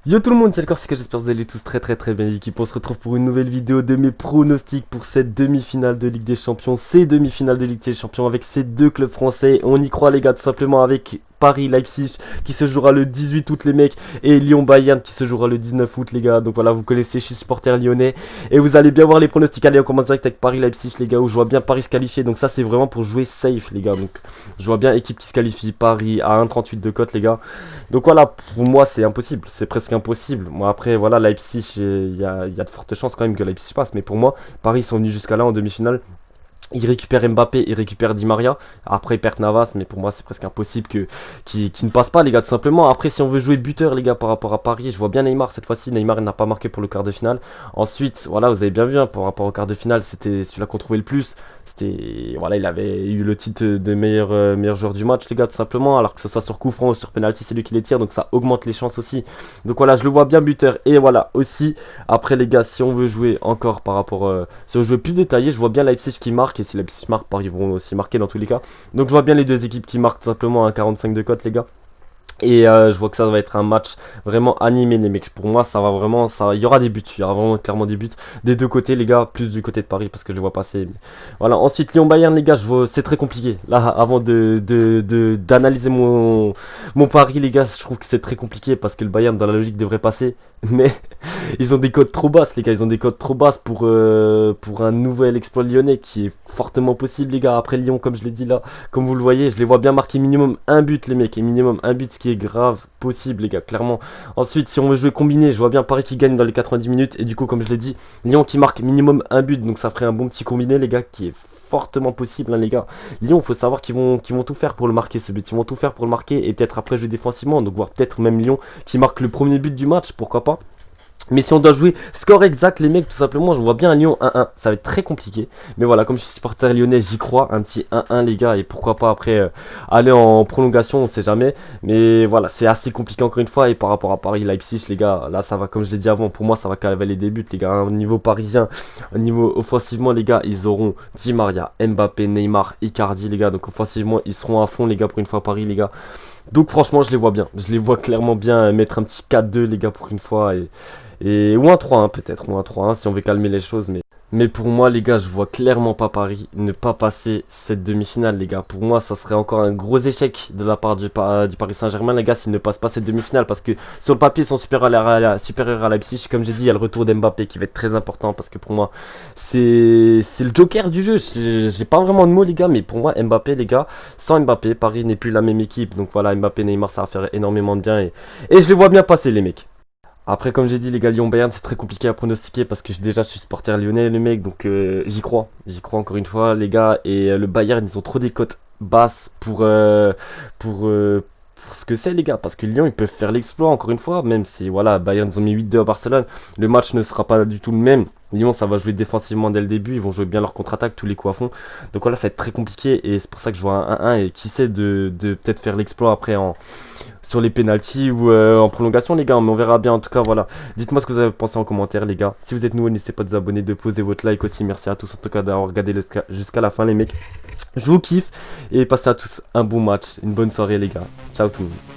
Yo tout le monde, c'est le Corsica, j'espère que vous allez tous très bien l'équipe. On se retrouve pour une nouvelle vidéo de mes pronostics pour cette demi-finale de Ligue des Champions. Ces demi-finales de Ligue des Champions avec ces deux clubs français. On y croit les gars, tout simplement avec Paris-Leipzig qui se jouera le 18 août les mecs. Et Lyon-Bayern qui se jouera le 19 août les gars. Donc voilà, vous connaissez, je suis supporter lyonnais. Et vous allez bien voir les pronostics. Allez, on commence direct avec Paris-Leipzig les gars, où je vois bien Paris se qualifier. Donc ça c'est vraiment pour jouer safe les gars. Donc je vois bien équipe qui se qualifie, Paris à 1,38 de cote les gars. Donc voilà, pour moi c'est impossible, c'est presque impossible. Moi après voilà, Leipzig, il y a de fortes chances quand même que Leipzig passe. Mais pour moi, Paris sont venus jusqu'à là en demi-finale. Ils récupèrent Mbappé, ils récupèrent Di Maria. Après ils perdent Navas, mais pour moi c'est presque impossible qu'ils ne passent pas les gars tout simplement. Après si on veut jouer buteur les gars par rapport à Paris, je vois bien Neymar cette fois-ci. Neymar il n'a pas marqué pour le quart de finale. Ensuite voilà, vous avez bien vu hein, par rapport au quart de finale, c'était celui-là qu'on trouvait le plus. C'était voilà, il avait eu le titre de meilleur joueur du match les gars tout simplement. Alors que ce soit sur coup franc ou sur penalty, c'est lui qui les tire, donc ça augmente les chances aussi. Donc voilà, je le vois bien buteur. Et voilà aussi après les gars, si on veut jouer encore par rapport si on veut jouer plus détaillé, je vois bien Leipzig qui marque. Et si Leipzig marque, Paris vont aussi marquer dans tous les cas. Donc je vois bien les deux équipes qui marquent tout simplement à 45 de cote les gars. Et je vois que ça va être un match vraiment animé les mecs. Pour moi ça va vraiment, il y aura des buts, il y aura vraiment clairement des buts des deux côtés les gars, plus du côté de Paris parce que je les vois passer. Mais voilà, ensuite Lyon-Bayern les gars, c'est très compliqué. Là avant d'analyser mon pari les gars, je trouve que c'est très compliqué parce que le Bayern dans la logique devrait passer. Mais ils ont des cotes trop basses les gars, ils ont des cotes trop basses pour un nouvel exploit lyonnais qui est fortement possible les gars. Après Lyon comme je l'ai dit là, comme vous le voyez, je les vois bien marquer minimum un but les mecs, et minimum un but ce qui est grave possible les gars, clairement. Ensuite si on veut jouer combiné, je vois bien Paris qui gagne dans les 90 minutes, et du coup comme je l'ai dit, Lyon qui marque minimum un but, donc ça ferait un bon petit combiné les gars qui est fortement possible hein, les gars. Lyon, faut savoir qu'ils vont tout faire pour le marquer ce but, ils vont tout faire pour le marquer et peut-être après jouer défensivement, donc voir peut-être même Lyon qui marque le premier but du match, pourquoi pas. Mais si on doit jouer score exact, les mecs, tout simplement, je vois bien un Lyon 1-1. Ça va être très compliqué. Mais voilà, comme je suis supporter lyonnais, j'y crois. Un petit 1-1, les gars. Et pourquoi pas après aller en prolongation, on sait jamais. Mais voilà, c'est assez compliqué encore une fois. Et par rapport à Paris-Leipzig, les gars, là, ça va, comme je l'ai dit avant, pour moi, ça va cavaler des buts, les gars. Au niveau parisien, au niveau offensivement, les gars, ils auront Di Maria, Mbappé, Neymar, Icardi, les gars. Donc offensivement, ils seront à fond, les gars, pour une fois, Paris, les gars. Donc franchement, je les vois bien. Je les vois clairement bien mettre un petit 4-2, les gars, pour une fois. Ou un 3-1 peut-être, ou un 3-1 si on veut calmer les choses. Mais pour moi, les gars, je vois clairement pas Paris ne pas passer cette demi-finale, les gars. Pour moi, ça serait encore un gros échec de la part du Paris Saint-Germain, les gars, s'ils ne passent pas cette demi-finale. Parce que sur le papier, ils sont supérieurs à Leipzig. Comme j'ai dit, il y a le retour d'Mbappé qui va être très important. Parce que pour moi, c'est le joker du jeu. J'ai pas vraiment de mots, les gars. Mais pour moi, Mbappé, les gars, sans Mbappé, Paris n'est plus la même équipe. Donc voilà, Mbappé, Neymar, ça va faire énormément de bien. Et je les vois bien passer, les mecs. Après, comme j'ai dit, les gars, Lyon-Bayern, c'est très compliqué à pronostiquer parce que déjà, je suis supporter lyonnais, le mec, donc j'y crois. J'y crois encore une fois, les gars. Et le Bayern, ils ont trop des cotes basses pour, pour ce que c'est, les gars. Parce que Lyon, ils peuvent faire l'exploit, encore une fois. Même si, voilà, Bayern, ils ont mis 8-2 à Barcelone. Le match ne sera pas du tout le même. Lyon, ça va jouer défensivement dès le début. Ils vont jouer bien leur contre-attaque, tous les coups à fond. Donc voilà, ça va être très compliqué. Et c'est pour ça que je vois un 1-1. Et qui sait de peut-être faire l'exploit après sur les pénalties ou en prolongation les gars, mais on verra bien en tout cas. Voilà, dites-moi ce que vous avez pensé en commentaire les gars. Si vous êtes nouveau, n'hésitez pas de vous abonner, de poser votre like aussi. Merci à tous en tout cas d'avoir regardé jusqu'à la fin les mecs. Je vous kiffe et passez à tous un bon match, une bonne soirée les gars. Ciao tout le monde.